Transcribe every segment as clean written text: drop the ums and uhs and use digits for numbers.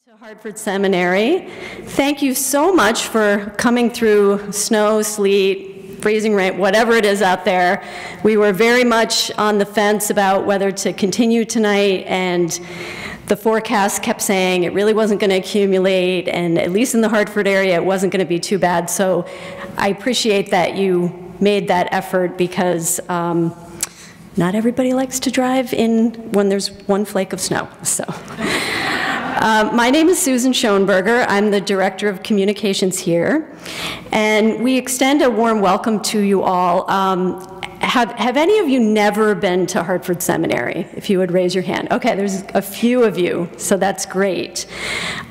To Hartford Seminary. Thank you so much for coming through snow, sleet, freezing rain, whatever it is out there. We were very much on the fence about whether to continue tonight, and the forecast kept saying it really wasn't going to accumulate, and at least in the Hartford area it wasn't going to be too bad. So I appreciate that you made that effort, because not everybody likes to drive in when there's one flake of snow. So. My name is Susan Schoenberger. I'm the Director of Communications here, and we extend a warm welcome to you all. Have any of you never been to Hartford Seminary? If you would raise your hand. Okay, there's a few of you, so that's great.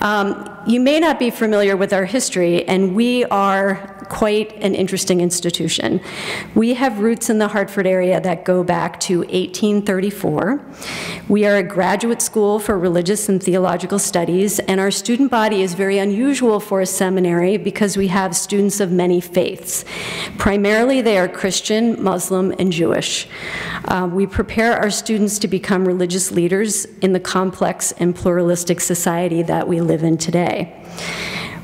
You may not be familiar with our history, and we are quite an interesting institution. We have roots in the Hartford area that go back to 1834. We are a graduate school for religious and theological studies, and our student body is very unusual for a seminary because we have students of many faiths. Primarily, they are Christian, Muslim, and Jewish. We prepare our students to become religious leaders in the complex and pluralistic society that we live in today.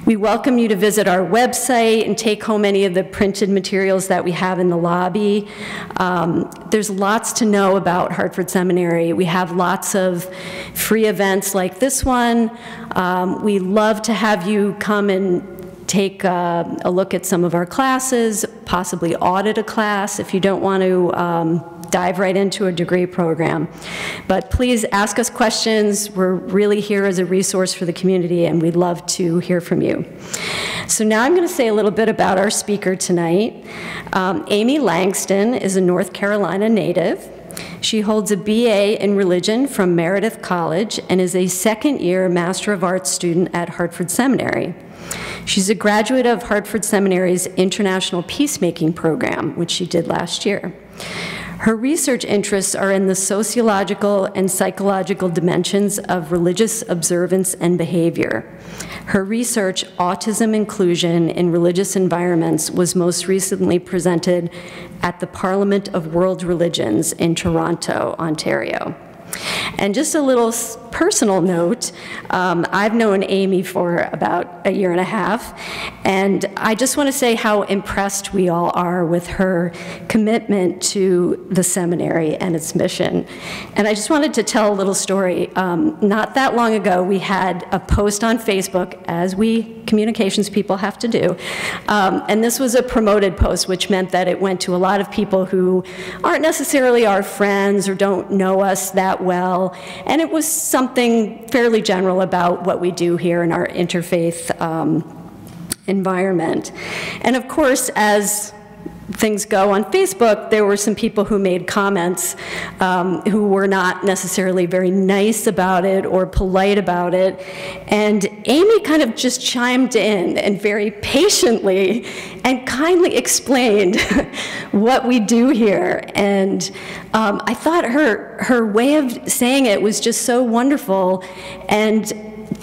We welcome you to visit our website and take home any of the printed materials that we have in the lobby. There's lots to know about Hartford Seminary. We have lots of free events like this one. We love to have you come and take a look at some of our classes, possibly audit a class if you don't want to dive right into a degree program. But please ask us questions. We're really here as a resource for the community, and we'd love to hear from you. So now I'm going to say a little bit about our speaker tonight. Amy Langston is a North Carolina native. She holds a BA in religion from Meredith College and is a second-year Master of Arts student at Hartford Seminary. She's a graduate of Hartford Seminary's International Peacemaking Program, which she did last year. Her research interests are in the sociological and psychological dimensions of religious observance and behavior. Her research, Autism Inclusion in Religious Environments, was most recently presented at the Parliament of World Religions in Toronto, Ontario. And just a little personal note, I've known Amy for about a year and a half, and I just want to say how impressed we all are with her commitment to the seminary and its mission. And I just wanted to tell a little story. Not that long ago, we had a post on Facebook, as we communications people have to do, and this was a promoted post, which meant that it went to a lot of people who aren't necessarily our friends or don't know us that well, and it was something fairly general about what we do here in our interfaith environment. And of course, as things go on Facebook, there were some people who made comments who were not necessarily very nice about it or polite about it. And Amy kind of just chimed in and very patiently and kindly explained what we do here. And I thought her way of saying it was just so wonderful, and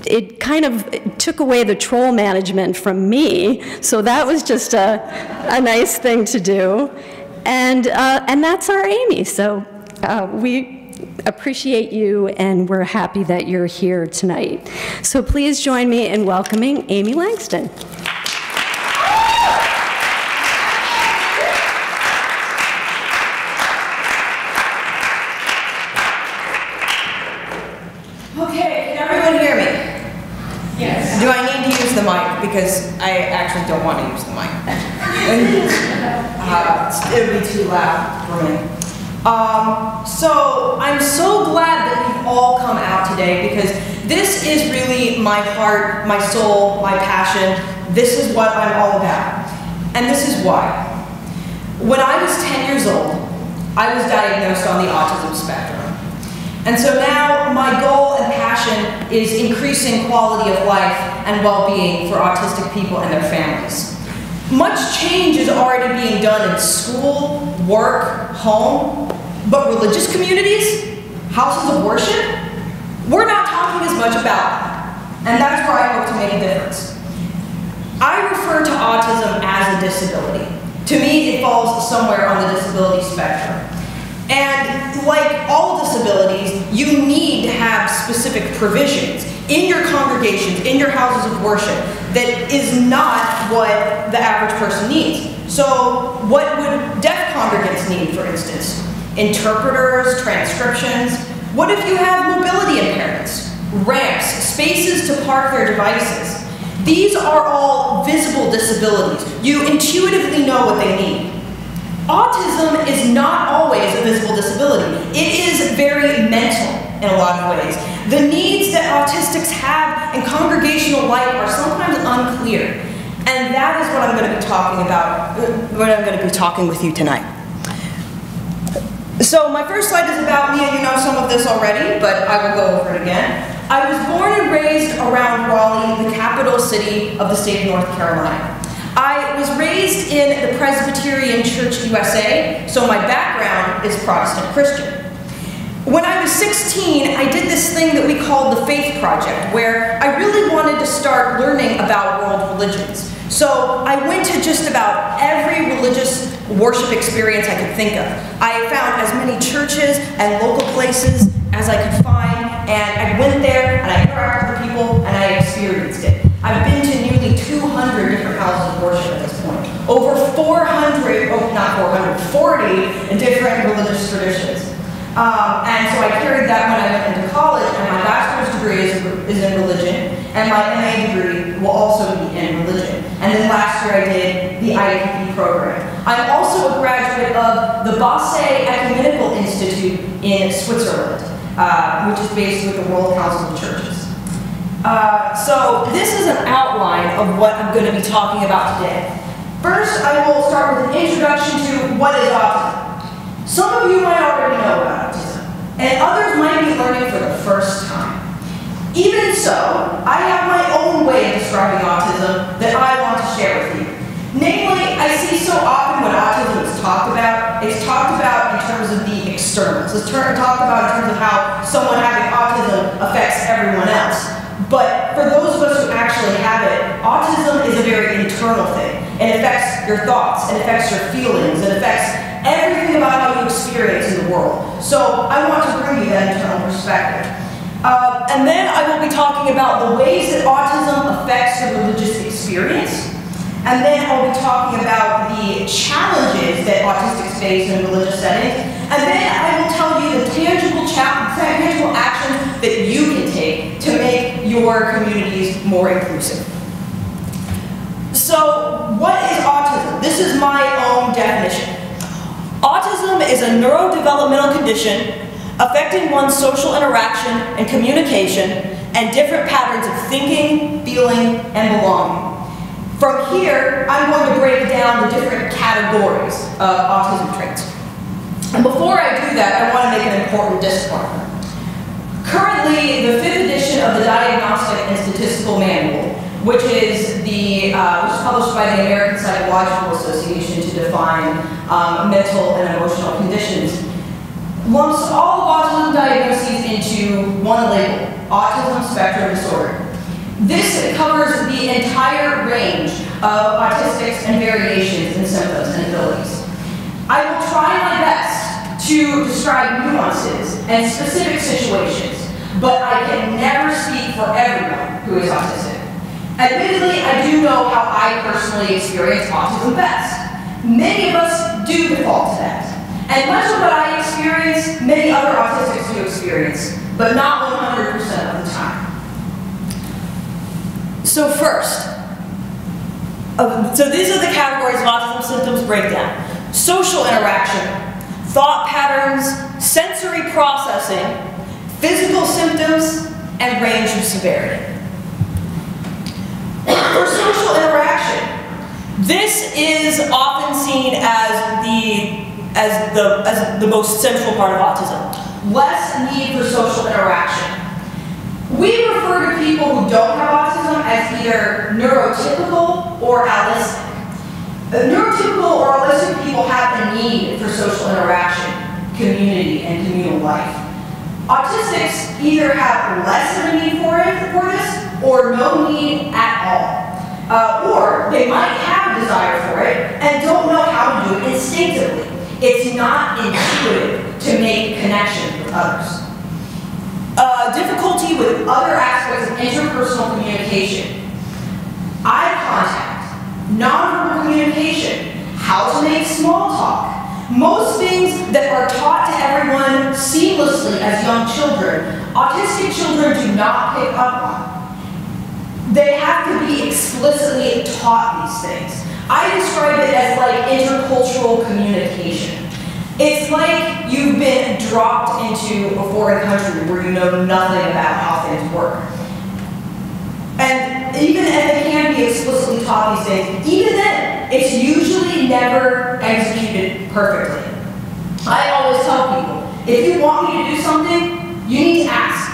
it kind of took away the troll management from me, so that was just a nice thing to do. And that's our Amy, so we appreciate you, and we're happy that you're here tonight. So please join me in welcoming Amy Langston. Do I need to use the mic? Because I actually don't want to use the mic. It would be too loud for me. So I'm so glad that you've all come out today, because this is really my heart, my soul, my passion. This is what I'm all about. And this is why. When I was 10 years old, I was diagnosed on the autism spectrum. And so now my goal and passion is increasing quality of life and well-being for autistic people and their families. Much change is already being done in school, work, home, but religious communities, houses of worship, we're not talking as much about. And that's where I hope to make a difference. I refer to autism as a disability. To me, it falls somewhere on the disability spectrum. And like all disabilities, you need to have specific provisions. in your congregations, in your houses of worship, that is not what the average person needs. So what would deaf congregants need, for instance? Interpreters, transcriptions. What if you have mobility impairments? Ramps, spaces to park their devices. These are all visible disabilities. You intuitively know what they need. Autism is not always a visible disability. It is very mental in a lot of ways. The needs that autistics have in congregational life are sometimes unclear. And that is what I'm going to be talking about, what I'm going to be talking with you tonight. So my first slide is about me, and you know some of this already, but I will go over it again. I was born and raised around Raleigh, the capital city of the state of North Carolina. I was raised in the Presbyterian Church USA, so my background is Protestant Christian. When I was 16, I did this thing that we called the Faith Project, where I really wanted to start learning about world religions. So I went to just about every religious worship experience I could think of. I found as many churches and local places as I could find, and I went there and I interacted with people and I experienced it. I've been to nearly 200 different houses of worship at this point. Over 40 different religious traditions. And so I carried that when I went into college, and my bachelor's degree is in religion, and my MA degree will also be in religion. And then last year I did the IEP program. I'm also a graduate of the Basse Ecumenical Institute in Switzerland, which is based with the World Council of Churches. So this is an outline of what I'm going to be talking about today. First, I will start with an introduction to what is autism. Some of you might already know about autism, and others might be learning for the first time. Even so, I have my own way of describing autism that I want to share with you. Namely, I see so often when autism is talked about, it's talked about in terms of the externals. It's talked about in terms of how someone having autism affects everyone else. But for those of us who actually have it, autism is a very internal thing. It affects your thoughts, it affects your feelings, it affects everything about how you experience in the world. So I want to bring you that internal perspective. And then I will be talking about the ways that autism affects the religious experience. And then I'll be talking about the challenges that autistics face in religious settings. And then I will tell you the tangible actions that you can take to make your communities more inclusive. So, what is autism? This is my own definition. Autism is a neurodevelopmental condition affecting one's social interaction and communication and different patterns of thinking, feeling, and belonging. From here, I'm going to break down the different categories of autism traits. And before I do that, I want to make an important disclaimer. Currently, the 5th edition of the Diagnostic and Statistical Manual, which is published by the American Psychological Association to define mental and emotional conditions, lumps all of autism diagnoses into one label, autism spectrum disorder. This covers the entire range of autistics and variations in symptoms and abilities. I will try my best to describe nuances and specific situations, but I can never speak for everyone who is autistic. Admittedly, I do know how I personally experience autism best. Many of us do default to that. And much of what I experience, many other autistics do experience, but not 100% of the time. So first, so these are the categories of autism symptoms breakdown. Social interaction, thought patterns, sensory processing, physical symptoms, and range of severity. For social interaction, this is often seen as the most central part of autism. Less need for social interaction. We refer to people who don't have autism as either neurotypical or allistic. Neurotypical or allistic people have a need for social interaction, community, and communal life. Autistics either have less of a need for this or no need at all. Or they might have a desire for it and don't know how to do it instinctively. It's not intuitive to make connections with others. difficulty with other aspects of interpersonal communication. Eye contact, nonverbal communication, how to make small talk. Most things that are taught to everyone seamlessly as young children, autistic children do not pick up on. They have to be explicitly taught these things. I describe it as like intercultural communication. It's like you've been dropped into a foreign country where you know nothing about how things work. And even if they can be explicitly taught these things, even then, it's usually never executed perfectly. I always tell people, if you want me to do something, you need to ask.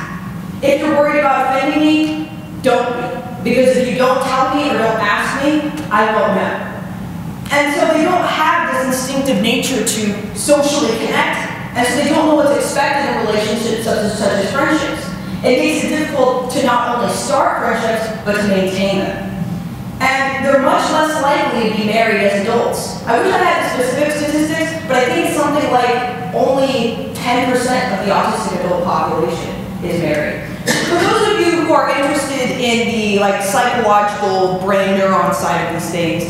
If you're worried about offending me, don't be. Because if you don't tell me or don't ask me, I won't know. And so they don't have this instinctive nature to socially connect, and so they don't know what to expect in a relationship such as friendships. It makes it difficult to not only start friendships, but to maintain them. And they're much less likely to be married as adults. I wish I had the specific statistics, but I think it's something like only 10% of the autistic adult population is married. For those of you who are interested in the psychological brain neuron side of these things,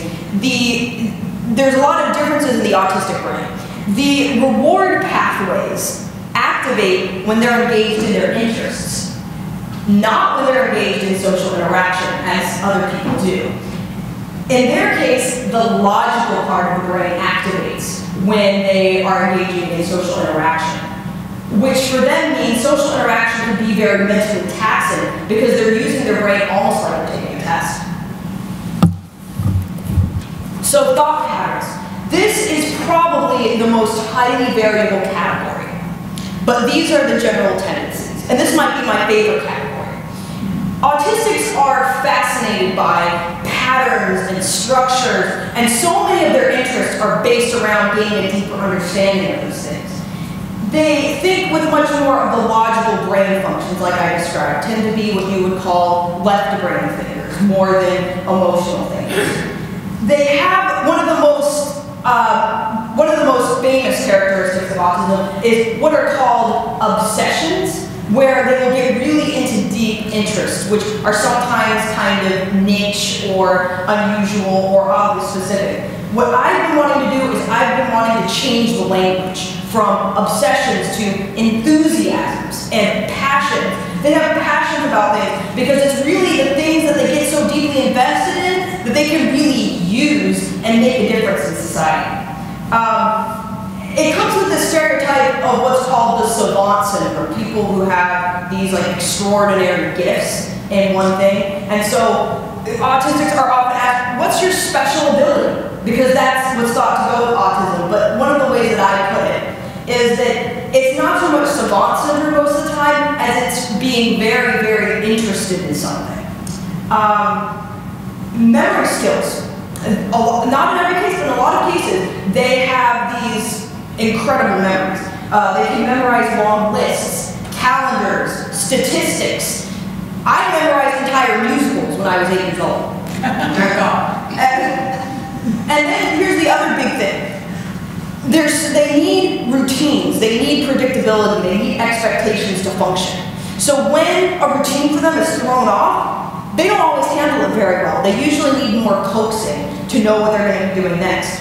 there's a lot of differences in the autistic brain. The reward pathways activate when they're engaged in their interests, not when they're engaged in social interaction, as other people do. In their case, the logical part of the brain activates when they are engaging in social interaction, which for them means social interaction can be very mentally taxing because they're using their brain almost like they're taking a test. So thought patterns. This is probably the most highly variable category, but these are the general tendencies, and this might be my favorite category. Autistics are fascinated by patterns and structures, and so many of their interests are based around gaining a deeper understanding of these things. They think with much more of the logical brain functions, like I described, tend to be what you would call left brain thinkers, more than emotional thinkers. They have one of the most famous characteristics of autism is what are called obsessions, where they will get really into deep interests, which are sometimes kind of niche or unusual or oddly specific. What I've been wanting to do is I've been wanting to change the language from obsessions to enthusiasms and passions. They have passions about things because it's really the things that they get so deeply invested in that they can really use and make a difference in society. It comes with the stereotype of what's called the savant syndrome, people who have these extraordinary gifts in one thing. And so autistics are often asked, what's your special ability? Because that's what's thought to go with autism. But one of the ways that I put it is that it's not so much savant syndrome most of the time as it's being very, very interested in something. Memory skills. Not in every case, but in a lot of cases, they have these incredible memories. They can memorize long lists, calendars, statistics. I memorized entire musicals when I was 8 years old. And then here's the other big thing. They need routines, they need predictability, they need expectations to function. So when a routine for them is thrown off, they don't always handle it very well. They usually need more coaxing to know what they're going to be doing next.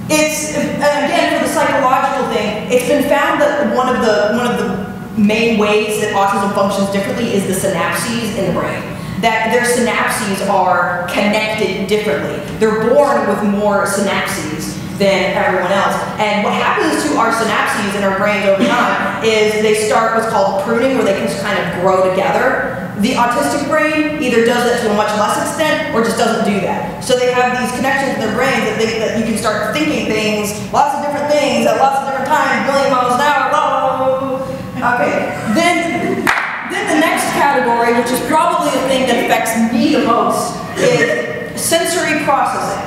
And again, for the psychological thing, it's been found that one of the main ways that autism functions differently is the synapses in the brain. That their synapses are connected differently. They're born with more synapses than everyone else. And what happens to our synapses in our brains over time is they start what's called pruning, where they can just kind of grow together. The autistic brain either does that to a much less extent or just doesn't do that. So they have these connections in their brains that you can start thinking things, lots of different things at lots of different times, million miles an hour, blah, blah, blah. Okay, then the next category, which is probably the thing that affects me the most, is sensory processing.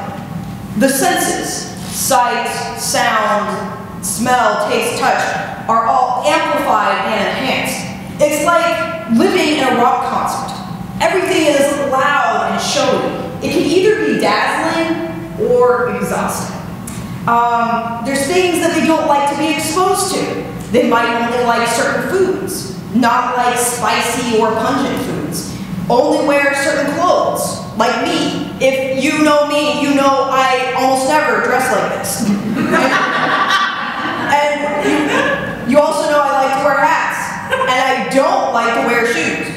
The senses, sight, sound, smell, taste, touch, are all amplified and enhanced. It's like living in a rock concert. Everything is loud and showy. It can either be dazzling or exhausting. There's things that they don't like to be exposed to. They might only like certain foods. not like spicy or pungent foods. Only wear certain clothes, like me. If you know me, you know I almost never dress like this. And you also know I like to wear hats, and I don't like to wear shoes.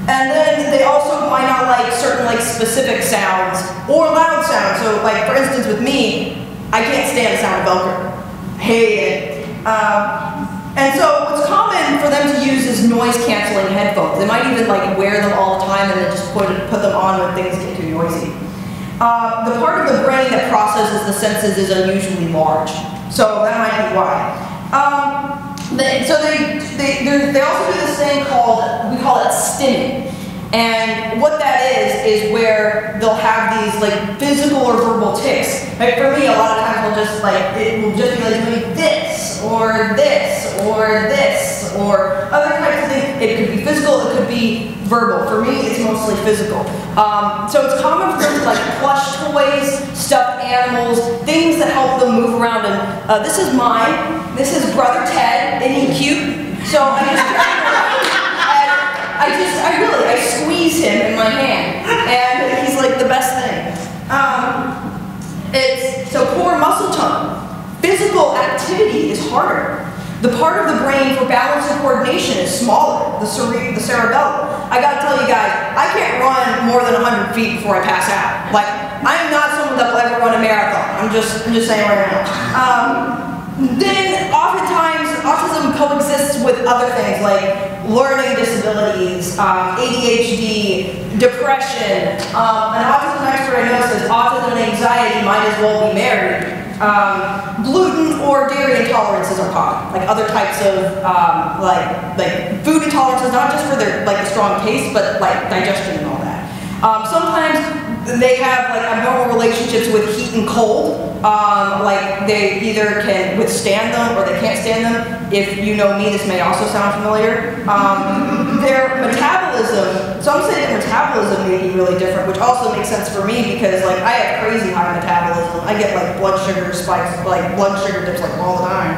And then they also might not like certain specific sounds or loud sounds. So like for instance with me, I can't stand the sound of Velcro. I hate it. And so what's common for them to use is noise canceling headphones. They might even wear them all the time and then just put them on when things get too noisy. The part of the brain that processes the senses is unusually large. So that might be why. They also do this thing called, we call it stimming. And what that is where they'll have these physical or verbal tics. Like for me, a lot of times it will just be doing this, or this, or this, or other types of things. It could be physical, it could be verbal. For me, it's mostly physical. So it's common for them to plush toys, stuffed animals, things that help them move around. And this is mine. This is Brother Ted. Isn't he cute? So I just carry him around, and I squeeze him in my hand, and he's the best thing. So poor muscle tone. Physical activity is harder. The part of the brain for balance and coordination is smaller, the cerebellum. I gotta tell you guys, I can't run more than 100 feet before I pass out. I'm not someone that will ever run a marathon. I'm just saying right now. Then oftentimes autism coexists with other things like learning disabilities, ADHD, depression. An autism expert I know says autism and anxiety might as well be married. Gluten or dairy intolerances are common, other types of food intolerances, not just for their strong taste, but digestion and all that. Sometimes they have abnormal relationships with heat and cold. They either can withstand them or they can't stand them. If you know me, this may also sound familiar. Their metabolism, some say that metabolism may be really different, which also makes sense for me because I have crazy high metabolism. I get blood sugar spikes, blood sugar dips all the time.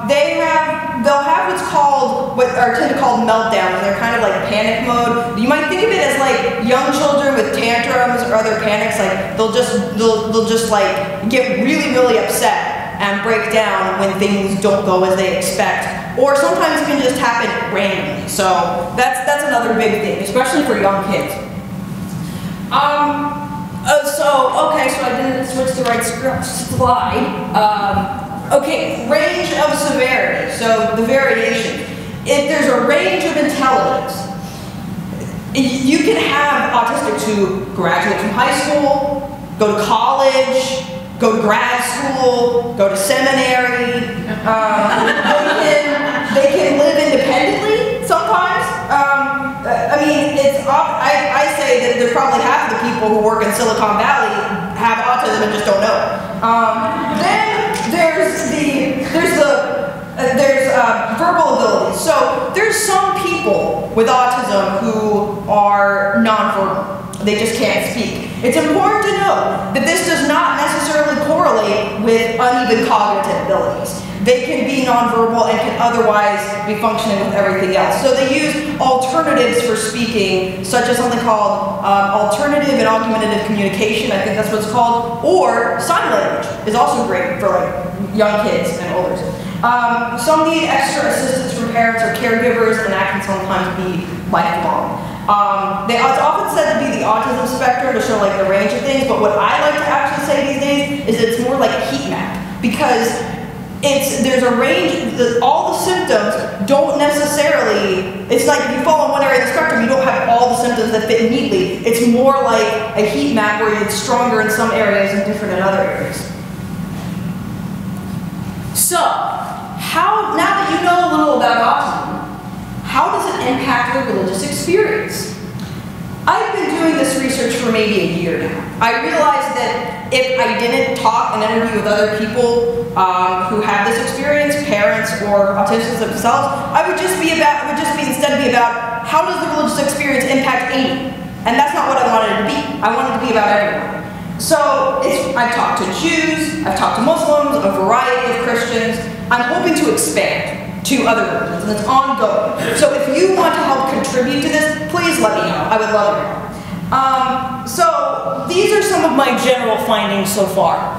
They'll have what's called, what are tend to call meltdowns. They're kind of panic mode. You might think of it as young children with tantrums or other panics. They'll just get really, really upset and break down when things don't go as they expect. Or sometimes it can just happen randomly. So that's another big thing, especially for young kids. So I didn't switch the right slide. Okay, range of severity, so the variation. If there's a range of intelligence, you can have autistics who graduate from high school, go to college, go to grad school, go to seminary. They can live independently sometimes. I say that there's probably half of the people who work in Silicon Valley have autism and just don't know. Then there's verbal abilities. So there's some people with autism who are nonverbal. They just can't speak. It's important to know that this does not necessarily correlate with uneven cognitive abilities. They can be nonverbal and can otherwise be functioning with everything else. So they use alternatives for speaking, such as something called alternative and augmentative communication, I think that's what it's called, or sign language is also great for young kids and olders. Some need extra assistance from parents or caregivers, and that can sometimes be lifelong. It's often said to be the autism spectrum to show the range of things, but what I like to actually say these days is that it's more like a heat map, because there's a range, all the symptoms don't necessarily, it's if you fall in one area of the spectrum, you don't have all the symptoms that fit neatly. It's more like a heat map where it's stronger in some areas and different in other areas. So, now that you know a little about autism, how does it impact your religious experience? I've been doing this research for maybe a year now. I realized that if I didn't talk and interview with other people who have this experience, parents or autistics themselves, it would instead be about how does the religious experience impact Amy? And that's not what I wanted it to be. I wanted it to be about everyone. So I've talked to Jews, I've talked to Muslims, a variety of Christians. I'm hoping to expand to other religions, and it's ongoing. So if you want to help contribute to this, please let me know. I would love to know. So these are some of my general findings so far.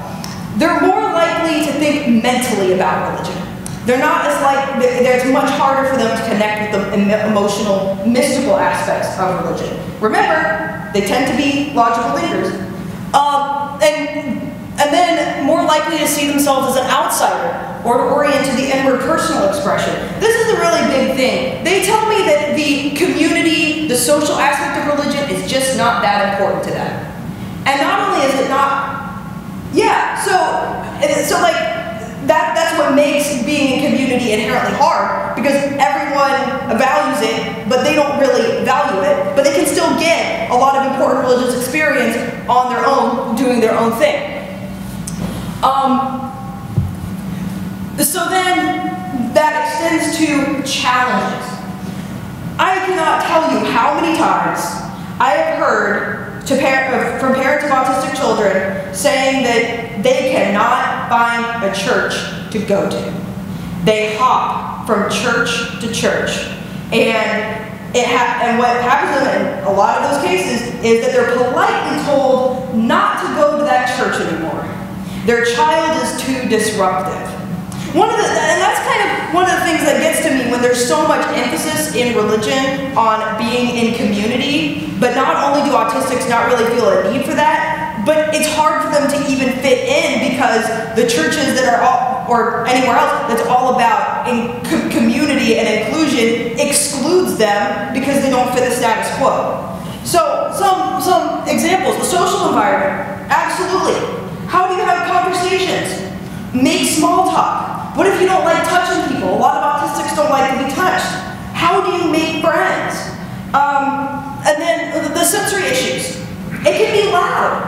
They're more likely to think mentally about religion. They're not as it's much harder for them to connect with the emotional, mystical aspects of religion. Remember, they tend to be logical thinkers. And then more likely to see themselves as an outsider or to orient to the inward personal expression. This is a really big thing. They tell me that the community, the social aspect of religion is just not that important to them. And not only is it not, so like, that's what makes being in community inherently hard, because everyone values it, but they don't really value it, but they can still get a lot of important religious experience on their own, doing their own thing. So then, that extends to challenges. I cannot tell you how many times I have heard from parents of autistic children saying that they cannot find a church to go to. They hop from church to church, and what happens in a lot of those cases is that they're politely told not to go to that church anymore. Their child is too disruptive. And that's kind of one of the things that gets to me when there's so much emphasis in religion on being in community, but not only do autistics not really feel a need for that, but it's hard for them to even fit in because the churches that are or anywhere else that's all about community and inclusion excludes them because they don't fit the status quo. So some examples, the social environment, absolutely. How do you have conversations? Make small talk. What if you don't like touching people? A lot of autistics don't like to be touched. How do you make friends? And then the sensory issues. It can be loud,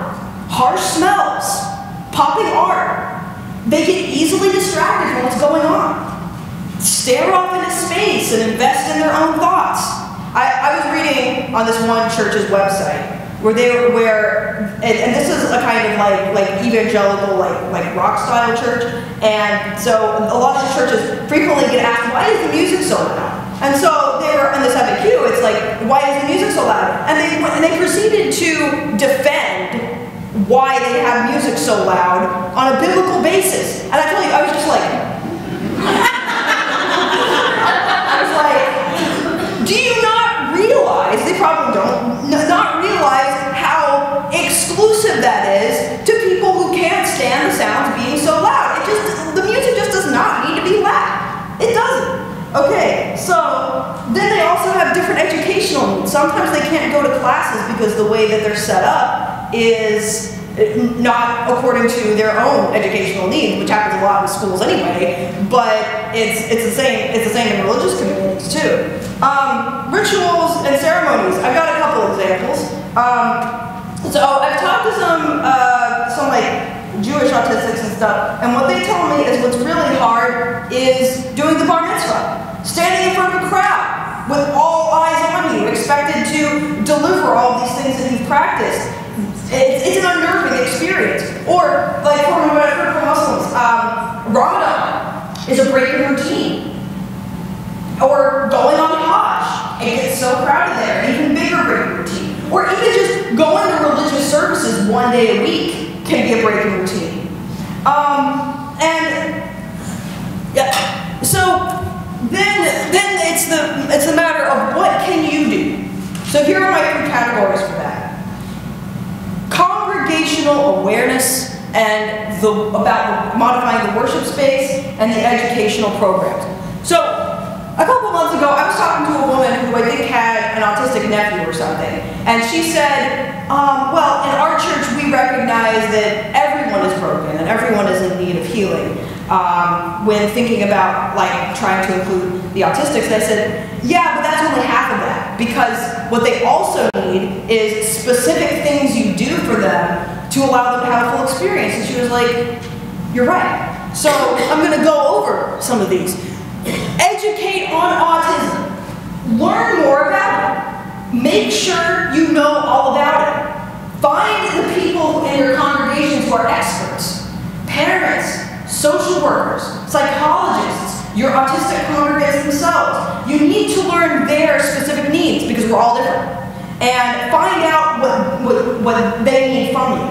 harsh smells, popping art. They get easily distracted from what's going on. Stare off into space and invest in their own thoughts. I was reading on this one church's website where and this is a kind of like evangelical, like rock style church, and so a lot of the churches frequently get asked, why is the music so loud? And so they were in this FAQ, it's like, why is the music so loud? And they proceeded to defend why they have music so loud on a biblical basis. And I tell you, I was just like, I was like, do you not realize, they probably don't, not realize how exclusive that is to people who can't stand the sounds being so loud. The music just does not need to be loud. It doesn't. Okay, so then they also have different educational needs. Sometimes they can't go to classes because the way that they're set up is not according to their own educational needs, which happens a lot in schools anyway, but it's the same in religious communities too. Rituals and ceremonies. I've got a couple examples. So I've talked to some like Jewish autistics and stuff, and what they tell me is what's really hard is doing the bar mitzvah. Standing in front of a crowd with all eyes on you, expected to deliver all these things that you've practiced. It's an unnerving experience. Or, like from what I've heard from Muslims, Ramadan is a breaking routine. Or going on Hajj, it gets so crowded there, an even bigger breaking routine. Or even just going to religious services one day a week can be a breaking routine. So then it's the matter of what can you do. So here are my 3 categories for that. Congregational awareness and about modifying the worship space and the educational programs. So a couple months ago, I was talking to a woman who I think had an autistic nephew or something, and she said, well, in our church we recognize that everyone is broken and everyone is in need of healing. When thinking about like trying to include the autistics, I said, yeah, but that's only half of that, because what they also need is specific things you do for them to allow them to have a full experience. And she was like, you're right. So I'm going to go over some of these. Educate on autism. Learn more about it. Make sure you know all about it. Find the people in your who are experts, parents, social workers, psychologists, your autistic congregants themselves. You need to learn their specific needs because we're all different. And find out what they need from you.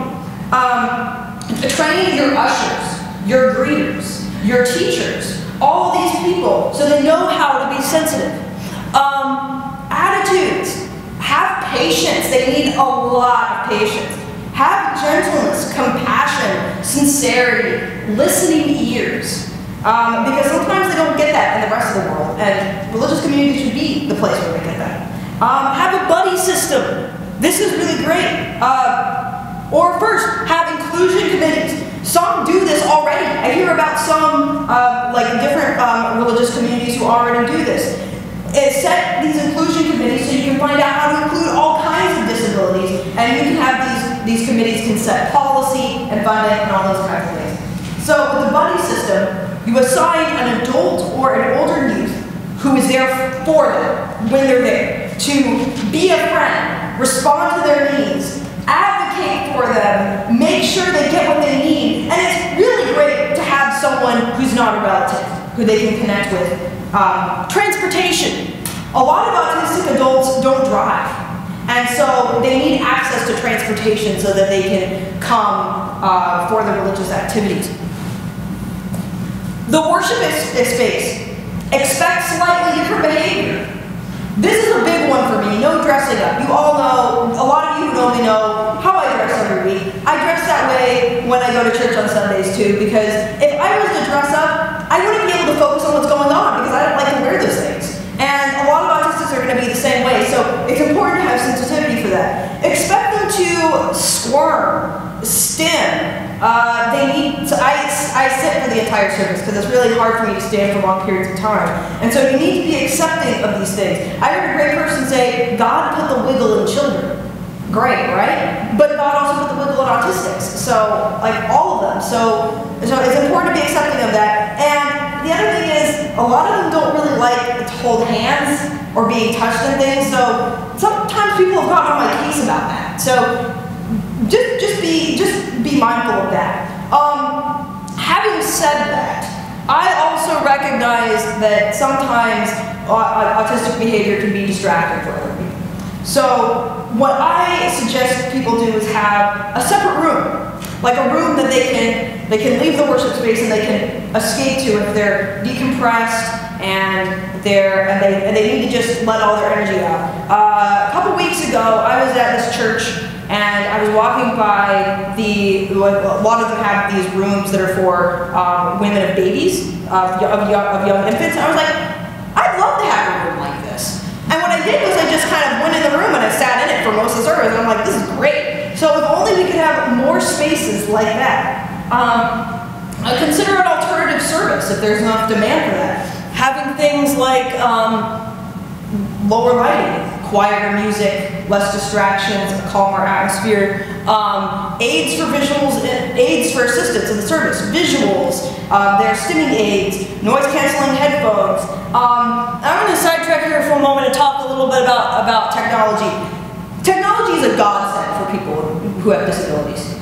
Train your ushers, your greeters, your teachers, all these people so they know how to be sensitive. Attitudes. Have patience. They need a lot of patience. Have gentleness, compassion, sincerity, listening ears. Because sometimes they don't get that in the rest of the world, and religious community should be the place where they get that. Have a buddy system. This is really great. Or first, have inclusion committees. Some do this already. I hear about some like different religious communities who already do this. Set these inclusion committees so you can find out how to include all kinds of disabilities, and you can have these committees can set policy and funding and all those kinds of things. So with the buddy system, you assign an adult or an older youth who is there for them when they're there, to be a friend, respond to their needs, advocate for them, make sure they get what they need. And it's really great to have someone who's not a relative, who they can connect with. Transportation. A lot of autistic adults don't drive, and so they need access to transportation so that they can come for their religious activities. The worship space. Expect slightly different behavior. This is a big one for me, no dressing up. You all know, a lot of you who know me know how I dress every week. I dress that way when I go to church on Sundays too, because if I was to dress up, I wouldn't be able to focus on what's going on because I don't like to wear those things. And a lot of autistics are going to be the same way, so it's important to have sensitivity for that. Expect them to squirm, stim. They need to, I sit for the entire service because it's really hard for me to stand for long periods of time. And so you need to be accepting of these things. I heard a great person say, God put the wiggle in children. Great, right? But God also put the wiggle in autistics. So, like all of them. So it's important to be accepting of that. And the other thing is, a lot of them don't really like to hold hands or being touched and things. So sometimes people have gotten on my case about that. So just be mindful of that. Having said that, I also recognize that sometimes autistic behavior can be distracting for other people. So what I suggest people do is have a separate room, like a room that they can leave the worship space and they can escape to if they're decompressed and they need to just let all their energy out. A couple weeks ago, I was at this church and I was walking by a lot of them have these rooms that are for women of babies, of young infants. I was like, I'd love to have a room like this. And what I did was I just kind of went in the room and I sat in it for most of the service, and I'm like, this is great. So if only we could have more spaces like that. Consider an alternative service if there's enough demand for that. Having things like lower lighting, quieter music, less distractions, a calmer atmosphere, aids for visuals, aids for assistance in the service, visuals, there are stimming aids, noise canceling headphones. I'm going to sidetrack here for a moment and talk a little bit about technology. Technology is a godsend for people who have disabilities.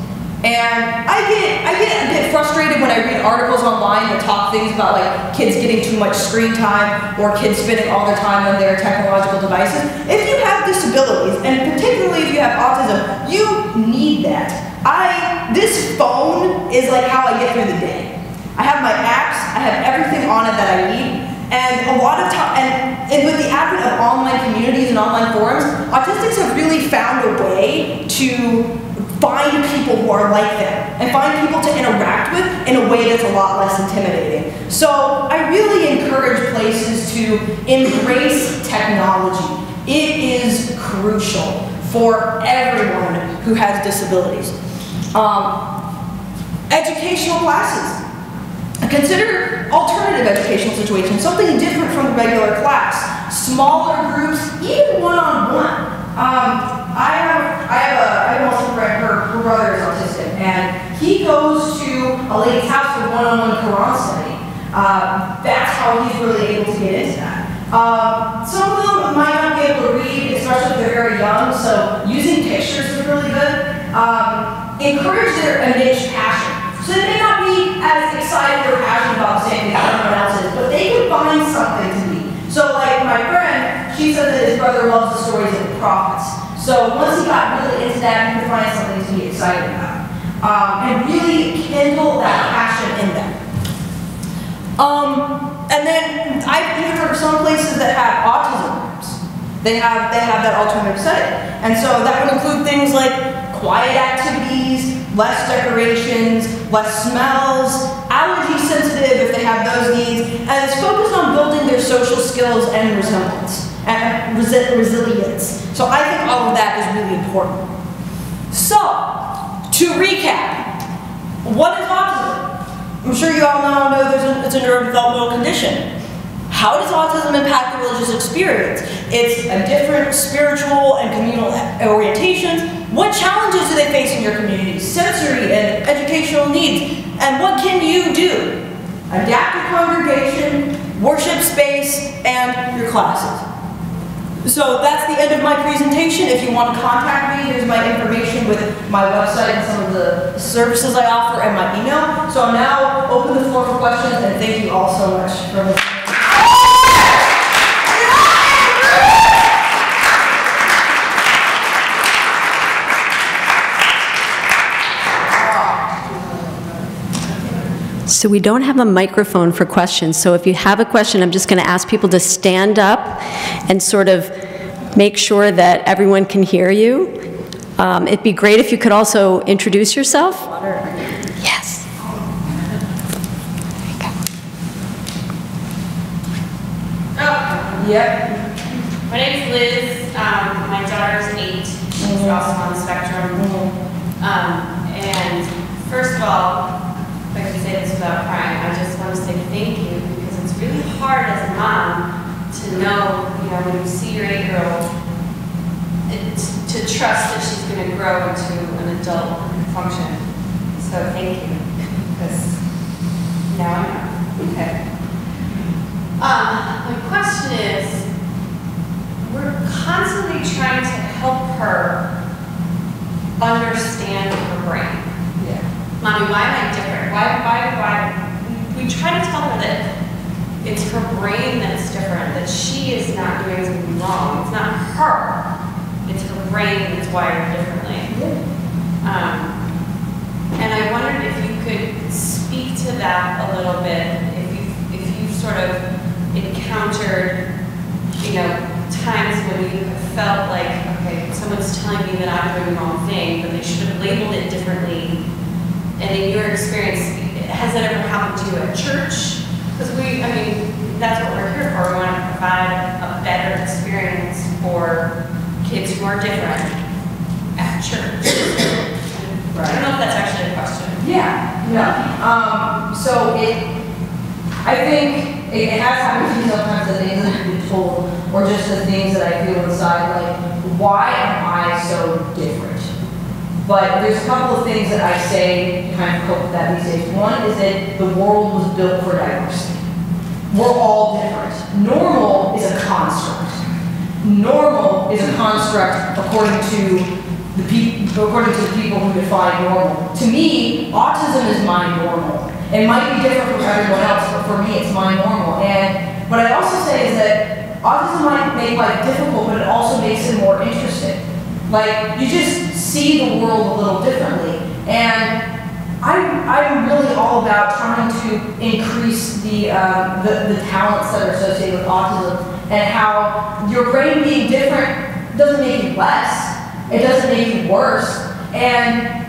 And I get a bit frustrated when I read articles online that talk things about like kids getting too much screen time or kids spending all their time on their technological devices. If you have disabilities, and particularly if you have autism, you need that. This phone is like how I get through the day. I have my apps, I have everything on it that I need, and a lot of time, and with the advent of online communities and online forums, autistics have really found a way to find people who are like them and find people to interact with in a way that's a lot less intimidating. So I really encourage places to embrace technology. It is crucial for everyone who has disabilities. Educational classes. Consider alternative educational situations, something different from the regular class. Smaller groups, even one-on-one. I have a Muslim friend, her brother is autistic, and he goes to a lady's house for one-on-one Quran study. That's how he's really able to get into that. Some of them might not be able to read, especially if they're very young, so using pictures is really good. encourage their niche passion. So they may not be as excited or passionate about the same thing as everyone else is, but they can find something to be. So like my friend, she said that his brother loves the stories of the prophets. So once he got really into that, he could find something to be excited about. And really kindle that passion in them. And then I've even heard of some places that have autism rooms. They have that alternative setting. And so that would include things like quiet activities, less decorations, less smells, allergy sensitive if they have those needs, and it's focused on building their social skills and resilience. So I think all of that is really important. So, to recap, what is autism? I'm sure you all know it's a neurodevelopmental condition. How does autism impact the religious experience? It's a different spiritual and communal orientations. What challenges do they face in your community? Sensory and educational needs. And what can you do? Adapt your congregation, worship space, and your classes. So that's the end of my presentation. If you want to contact me, here's my information with my website and some of the services I offer and my email. So I'll now open the floor for questions, and thank you all so much for listening. So we don't have a microphone for questions, so if you have a question, I'm just going to ask people to stand up and sort of make sure that everyone can hear you. It'd be great if you could also introduce yourself. Yes. There you go. Yep. My name's Liz. My daughter's 8. She's also on the spectrum. And first of all, if I can say this without crying, I just want to say thank you, because it's really hard as a mom to know, when you see your 8-year-old, to trust that she's going to grow into an adult and function. So thank you, because now I know. Okay. My question is, we're constantly trying to help her understand her brain. Mommy, why am I different? Why? We try to tell her that it's her brain that's different, that she is not doing something wrong. It's not her. It's her brain that's wired differently. And I wondered if you could speak to that a little bit, if you sort of encountered, times when you have felt like, okay, someone's telling me that I'm doing the wrong thing, but they should have labeled it differently. And in your experience, has that ever happened to you at church? Because that's what we're here for. We want to provide a better experience for kids who are different at church. Right. I don't know if that's actually a question. So I think it has happened to me sometimes, the things that I've been told, or just the things that I feel inside, like, why am I so different? But there's a couple of things that I say to kind of cope with that these days. One is that the world was built for diversity. We're all different. Normal is a construct. Normal is a construct according to the people who define normal. To me, autism is my normal. It might be different from everyone else, but for me, it's my normal. And what I also say is that autism might make life difficult, but it also makes it more interesting. Like, you just see the world a little differently. And I'm really all about trying to increase the talents that are associated with autism, and how your brain being different doesn't make you less. It doesn't make you worse. And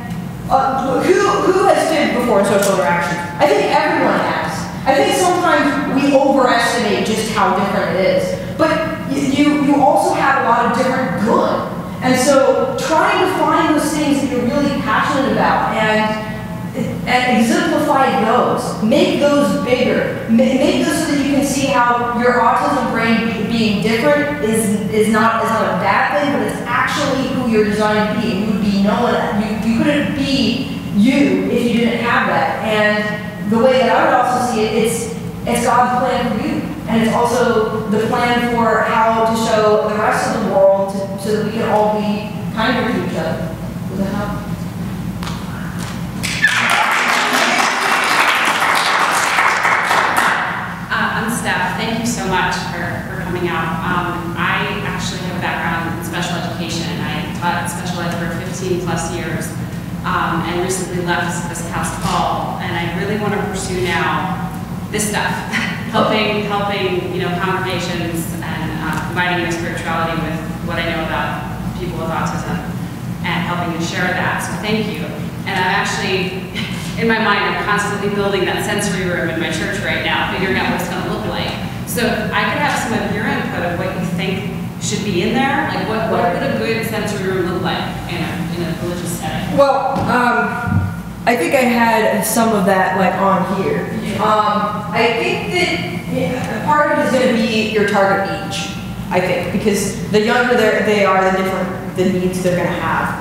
who has been before in social interaction? I think everyone has. I think sometimes we overestimate just how different it is. But you also have a lot of different good. And so trying to find those things that you're really passionate about and exemplify those. Make those bigger. Make those so that you can see how your autism brain being different is not a bad thing, but it's actually who you're designed to be. You would be you couldn't be you if you didn't have that. And the way that I would also see it, it's God's plan for you. And it's also the plan for how to show the rest of the world so that we can all be kinder to each other. Does that help? coming out. I actually have a background in special education. I taught special ed for 15 plus years and recently left this past fall. And I really want to pursue now this stuff, helping congregations and providing their spirituality with what I know about people with autism and helping to share that. So thank you. And I'm actually, in my mind, I'm constantly building that sensory room in my church right now, figuring out what it's going to look like. So if I could have some of your input of what you think should be in there, like what would a good sensory room look like in a religious setting? Well, I think I had some of that like on here. I think that part of it is going to be your target age. I think because the younger they are, the needs they're going to have.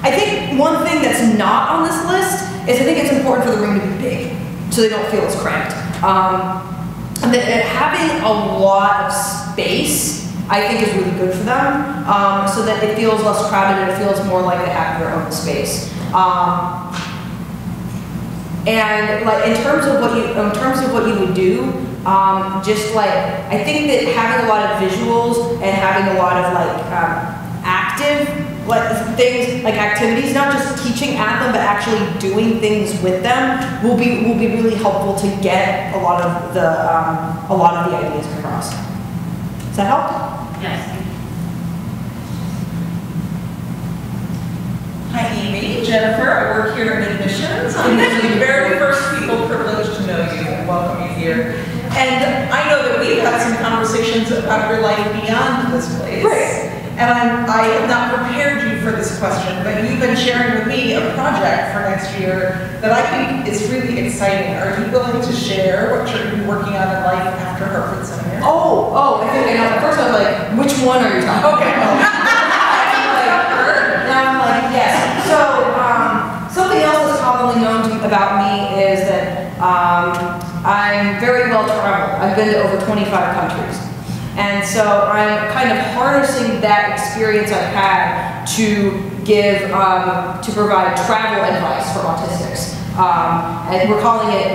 I think one thing that's not on this list is I think it's important for the room to be big, so they don't feel as cramped. And that having a lot of space, I think, is really good for them, so that it feels less crowded and it feels more like they have their own space. And like in terms of what you would do, just like I think that having a lot of visuals and having a lot of like active things like activities, not just teaching at them, but actually doing things with them, will be really helpful to get a lot of the ideas across. Does that help? Yes. Hi, Amy, Jennifer. I work here in admissions. I'm one of the very first people privileged to know you and welcome you here. And I know that we've had some conversations about your life beyond this place. Right. And I have not prepared you for this question, but you've been sharing with me a project for next year that I think is really exciting. Are you willing to share what you're working on in life after Hartford Seminary? Oh, I think I know. At first I was like, which one are you talking about? Okay. Now I'm like, yes. So something else that's commonly known about me is that I'm very well traveled. I've been to over 25 countries. And so I'm kind of harnessing that experience I've had to give, to provide travel advice for autistics. And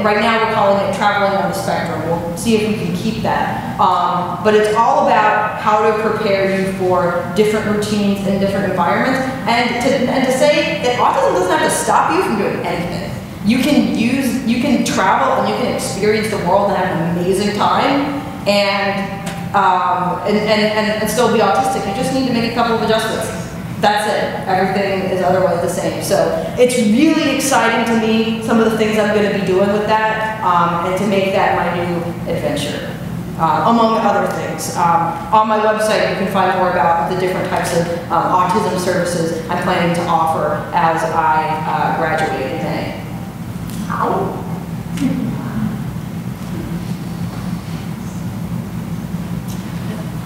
right now we're calling it traveling on the spectrum. We'll see if we can keep that. But it's all about how to prepare you for different routines and different environments, and to say that autism doesn't have to stop you from doing anything. You can travel and you can experience the world and have an amazing time, and still be autistic. You just need to make a couple of adjustments. That's it. Everything is otherwise the same. So it's really exciting to me, some of the things I'm going to be doing with that, and to make that my new adventure, among other things. On my website, you can find more about the different types of autism services I'm planning to offer as I graduate in May. Ow.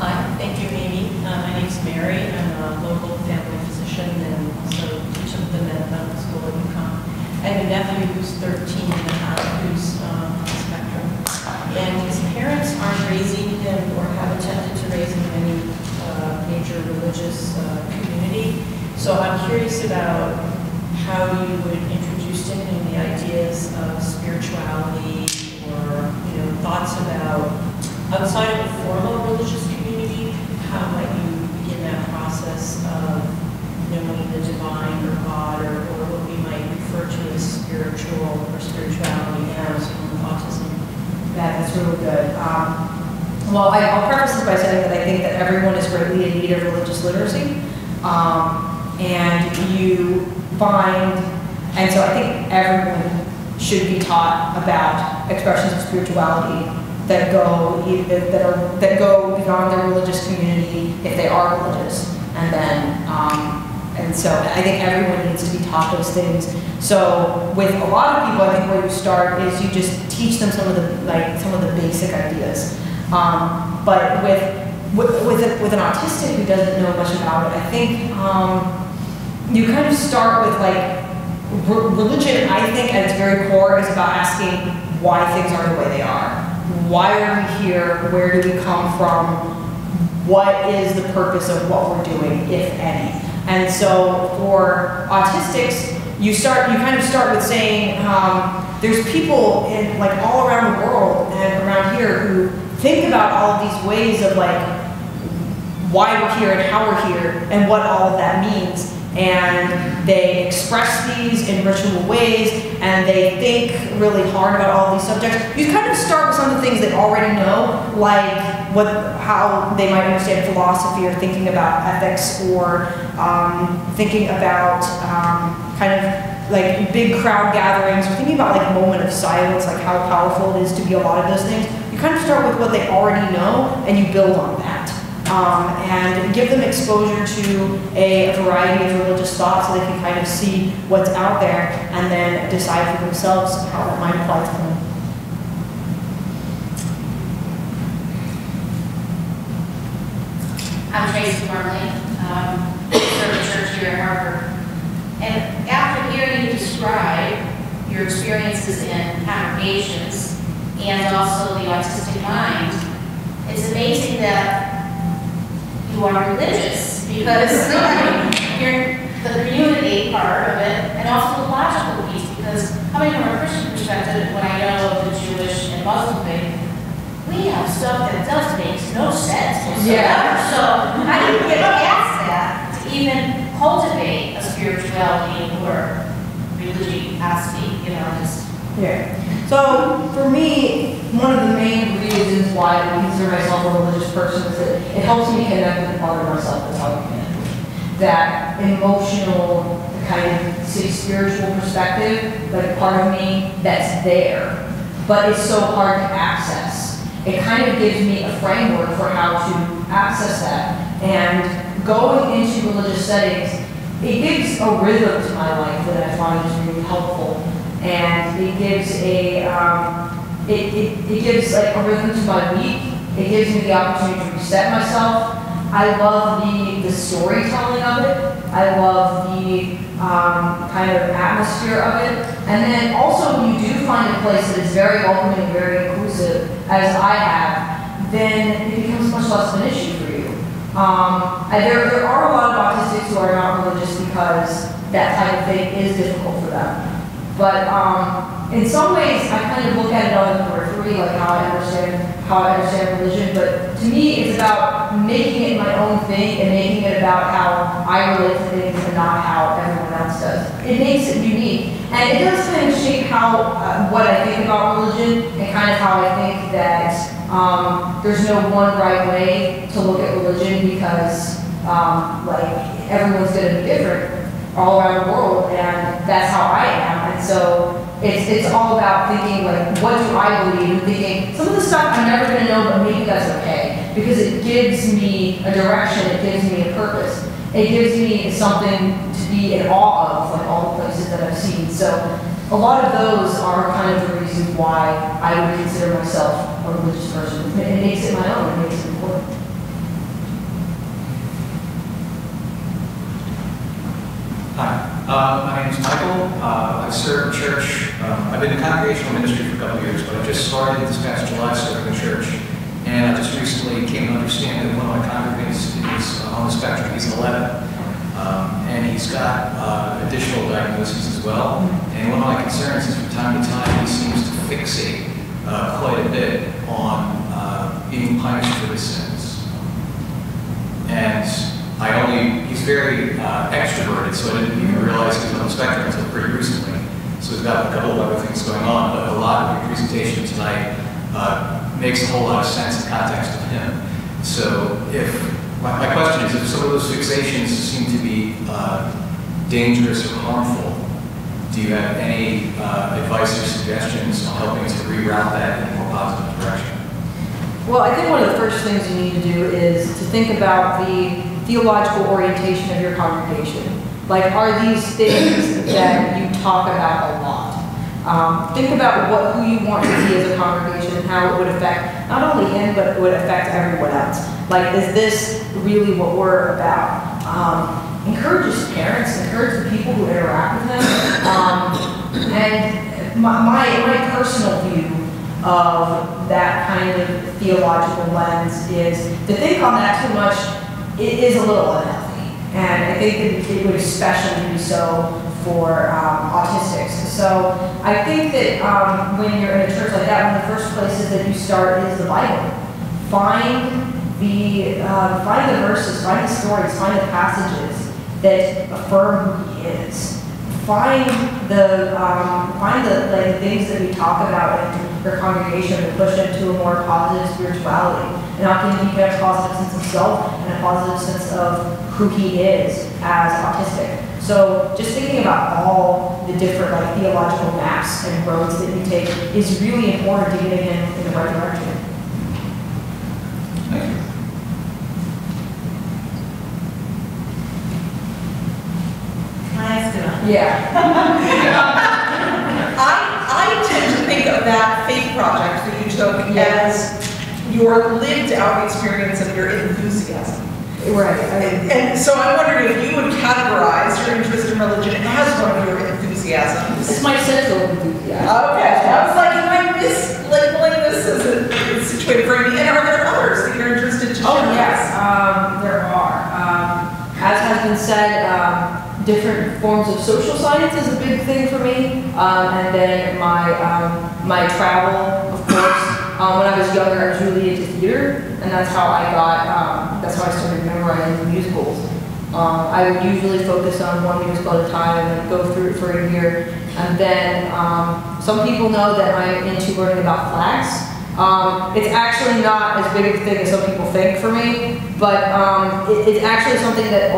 Hi, thank you, Amy. My name's Mary. I'm a local family physician and also teach at the medical school at UConn. I have a nephew who's 13 and a half who's on the spectrum. And his parents aren't raising him or have attempted to raise him in any major religious community. So I'm curious about how you would introduce to him the ideas of spirituality or thoughts about outside of a formal religious community, how might you begin that process of knowing the divine or God or what we might refer to as spiritual or spirituality for someone with autism? That's really good. Well, I'll preface this by saying that I think that everyone is greatly in need of religious literacy. And so I think everyone should be taught about expressions of spirituality that go beyond their religious community if they are religious, and so I think everyone needs to be taught those things. So with a lot of people, I think where you start is you just teach them some of the basic ideas. But with an autistic who doesn't know much about it, I think you kind of start with religion. I think at its very core is about asking why things are the way they are. Why are we here? Where do we come from? What is the purpose of what we're doing, if any? And so for autistics, you kind of start with saying there's people all around the world and around here who think about all of these ways of like why we're here and how we're here and what all of that means. And they express these in ritual ways, and they think really hard about all these subjects. You kind of start with some of the things they already know, like how they might understand philosophy, or thinking about ethics, or thinking about kind of like big crowd gatherings, or thinking about like moment of silence, like how powerful it is to be a lot of those things. You kind of start with what they already know, and you build on that. And give them exposure to a variety of religious thoughts so they can kind of see what's out there and then decide for themselves how that might apply to them. I'm Tracy Wormley, serve a church here at Harvard. And after hearing you describe your experiences in congregations and also the autistic mind, it's amazing that you are religious, because you're the community part of it, and also the logical piece, because coming from a Christian perspective, when I know of the Jewish and Muslim faith, we have stuff that just makes no sense whatsoever. So how do you get past that to even cultivate a spirituality or religiosity, just... Yeah. So for me, one of the main reasons why I consider myself a religious person is that it helps me connect with a part of myself that's hard to connect with. That emotional, kind of spiritual perspective, like part of me that's there, but it's so hard to access. It kind of gives me a framework for how to access that. And going into religious settings, it gives a rhythm to my life that I find is really helpful. And it gives it gives like a rhythm to my week. It gives me the opportunity to reset myself. I love the storytelling of it. I love the kind of atmosphere of it. And then also when you do find a place that is very welcoming and very inclusive, as I have, then it becomes much less of an issue for you. There are a lot of autistics who are not religious because that type of thing is difficult for them. But in some ways, I kind of look at it on the periphery, like how I understand religion. But to me, it's about making it my own thing and making it about how I relate to things and not how everyone else does. It makes it unique, and it does kind of shape how what I think about religion and kind of how I think that there's no one right way to look at religion, because like everyone's going to be different all around the world, and that's how I am. And so it's all about thinking, like, what do I believe, and thinking some of the stuff I'm never going to know, but maybe that's okay, because it gives me a direction, it gives me a purpose, it gives me something to be in awe of, like all the places that I've seen. So a lot of those are kind of the reasons why I would consider myself a religious person. It makes it my own, it makes it important. Hi, my name is Michael. I serve church. I've been in congregational ministry for a couple of years, but I just started this past July serving the church. And I just recently came to understand that one of my congregants is on the spectrum. He's 11. And he's got additional diagnoses as well. And one of my concerns is from time to time he seems to fixate quite a bit on being punished for his sins. And he's very extroverted, so I didn't even realize he was on the spectrum until pretty recently. So he's got a couple of other things going on, but a lot of your presentation tonight makes a whole lot of sense in context of him. So my question is, if some of those fixations seem to be dangerous or harmful, do you have any advice or suggestions on helping to reroute that in a more positive direction? Well, I think one of the first things you need to do is to think about the theological orientation of your congregation. Like, are these things that you talk about a lot? Think about who you want to be as a congregation and how it would affect not only him, but it would affect everyone else. Like, is this really what we're about? Encourage his parents, encourage the people who interact with him. And my personal view of that kind of theological lens is to think on that too much, it is a little unhealthy. And I think that it would especially be so for autistics. So I think that when you're in a church like that, one of the first places that you start is the Bible. find the verses, find the stories, find the passages that affirm who he is. Find the like things that we talk about in your congregation and push it to a more positive spirituality. And how can he get a positive sense of self and a positive sense of who he is as autistic. So just thinking about all the different like theological maps and roads that you take is really important to getting him in the right direction. Thank you. Yeah. I tend to think of that faith project that you took as your lived out experience of your enthusiasm. Right. And so I'm wondering if you would categorize your interest in religion as one of your enthusiasms. It's my central enthusiasm. Okay. I was like, am I mislabeling this as a situated for me? And are there others that you're interested to share? Oh, yes. There are. As has been said, different forms of social science is a big thing for me. And then my travel, of course. When I was younger, I was really into theater, and that's how I started memorizing musicals. I would usually focus on one musical at a time and go through it for a year. And then some people know that I'm into learning about flags. It's actually not as big a thing as some people think for me, but it's actually something that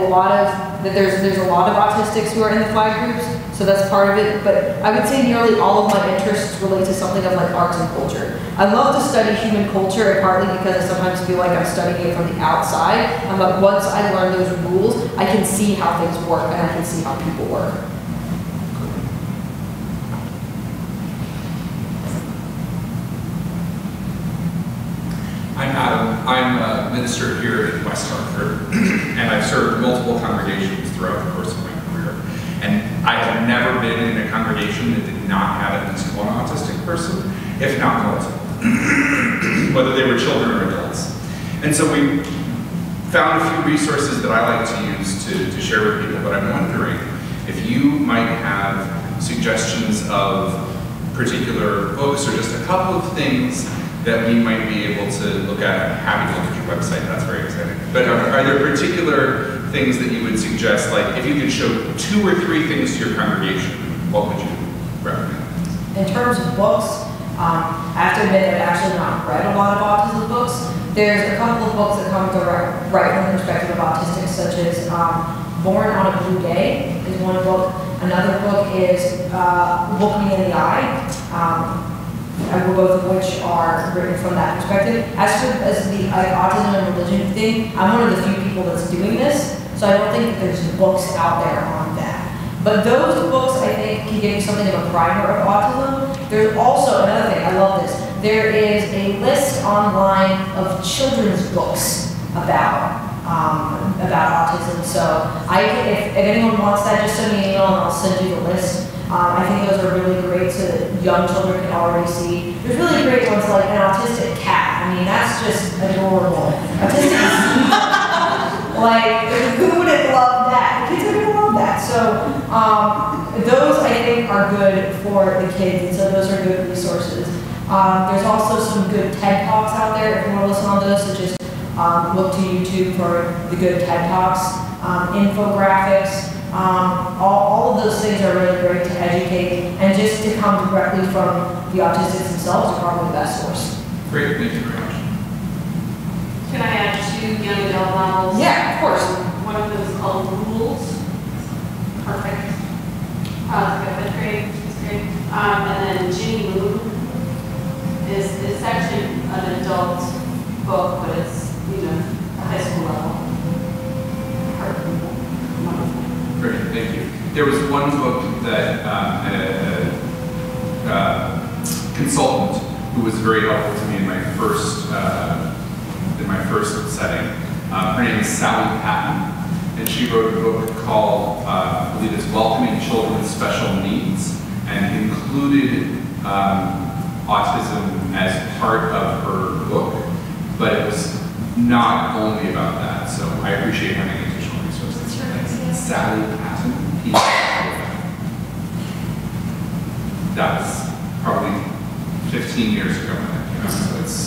there's a lot of autistics who are in the flag groups, so that's part of it. But I would say nearly all of my interests relate to something of like arts and culture. I love to study human culture, and partly because I sometimes feel like I'm studying it from the outside. But once I learn those rules, I can see how things work and I can see how people work. I'm Adam. I'm a minister here in West Hartford, and I've served multiple congregations throughout the course of my career. And I have never been in a congregation that did not have at least one autistic person, if not multiple, whether they were children or adults. And so we found a few resources that I like to use to share with people, but I'm wondering if you might have suggestions of particular books or just a couple of things that we might be able to look at. I'm happy to look at your website, that's very exciting. But are there particular things that you would suggest, like if you could show 2 or 3 things to your congregation, what would you recommend? In terms of books, I have to admit I've actually not read a lot of autism books. There's a couple of books that come right from the perspective of autistics, such as Born on a Blue Day is one book. Another book is Look Me in the Eye. Both of which are written from that perspective. As the autism and religion thing, I'm one of the few people that's doing this, so I don't think that there's books out there on that. But those books, I think, can give you something of a primer of autism. There's also another thing, I love this. There is a list online of children's books about autism. So if anyone wants that, just send me an email and I'll send you the list. I think those are really great so that young children can already see. There's really great ones like an autistic cat. I mean, that's just adorable. Autistic like, who wouldn't love that? The kids are going to love that. So those, I think, are good for the kids, and so those are good resources. There's also some good TED Talks out there if you want to listen on those, so just look to YouTube for the good TED Talks, infographics. All of those things are really great to educate, and just to come directly from the autistics themselves are probably the best source. Great, thank you very much. Can I add 2 young adult novels? Yeah, of course. One of them is called Rules. Perfect. Fifth grade. And then Ginny Lou is actually an adult book, but it's, high school level. Great, thank you. There was one book that a consultant who was very helpful to me in my first setting. Her name is Sally Patton, and she wrote a book called, I believe it's Welcoming Children with Special Needs, and included autism as part of her book, but it was not only about that. So I appreciate having additional resources. Sally Patton. That was probably 15 years ago when that came out, so it's...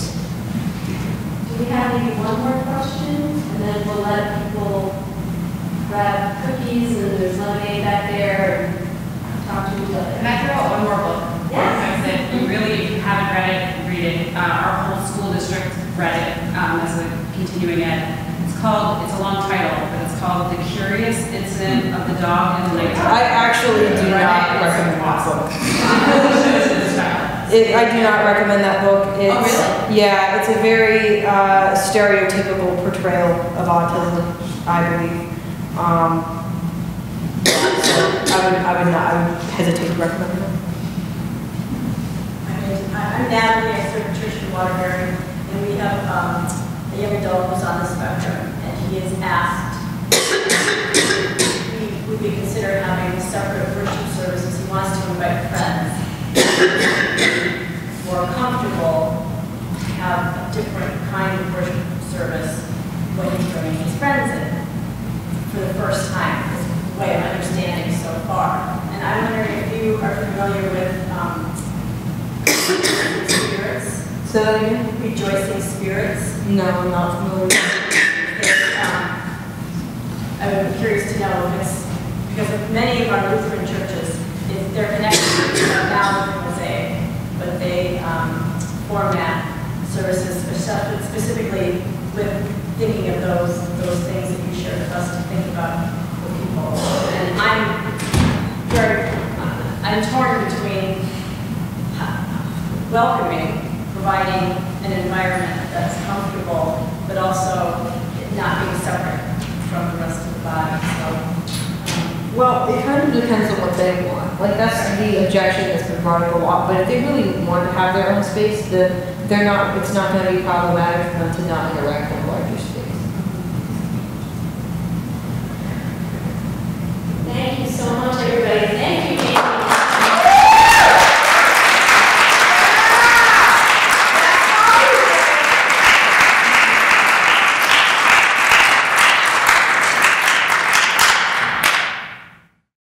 we have maybe one more question? And then we'll let people grab cookies and there's lemonade back there and talk to each other. Can I throw out one more book? Yes. I said, you really, if you haven't read it, read it. Our whole school district read it as a continuing ed. It's a long title, but it's called The Curious Incident of the Dog in the Night. I actually do not recommend that book. I do not recommend that book. It's, really? Yeah, it's a very stereotypical portrayal of autism, I believe. So I would hesitate to recommend it. I'm Natalie, I serve a church in Waterbury, and we have a young adult who's on the spectrum, and he is asked if we would be consider having separate worship services. He wants to invite friends. More comfortable to have a different kind of worship service when he's bringing his friends in for the first time, is the way I'm understanding so far. And I'm wondering if you are familiar with spirits. Say that again? Rejoicing spirits. No, I'm not familiar. I'm curious to know if it's, because of many of our Lutheran churches, if they're connected to now with Mosaic, but they format services specifically with thinking of those things that you shared with us to think about with people. And I'm torn between welcoming, providing an environment that's comfortable, but also not being separate from the rest of the body. So, well, it kind of depends on what they want. Like, that's the objection that's been brought up a lot. But if they really want to have their own space, then it's not going to be problematic for them to not interact in a larger space. Thank you so much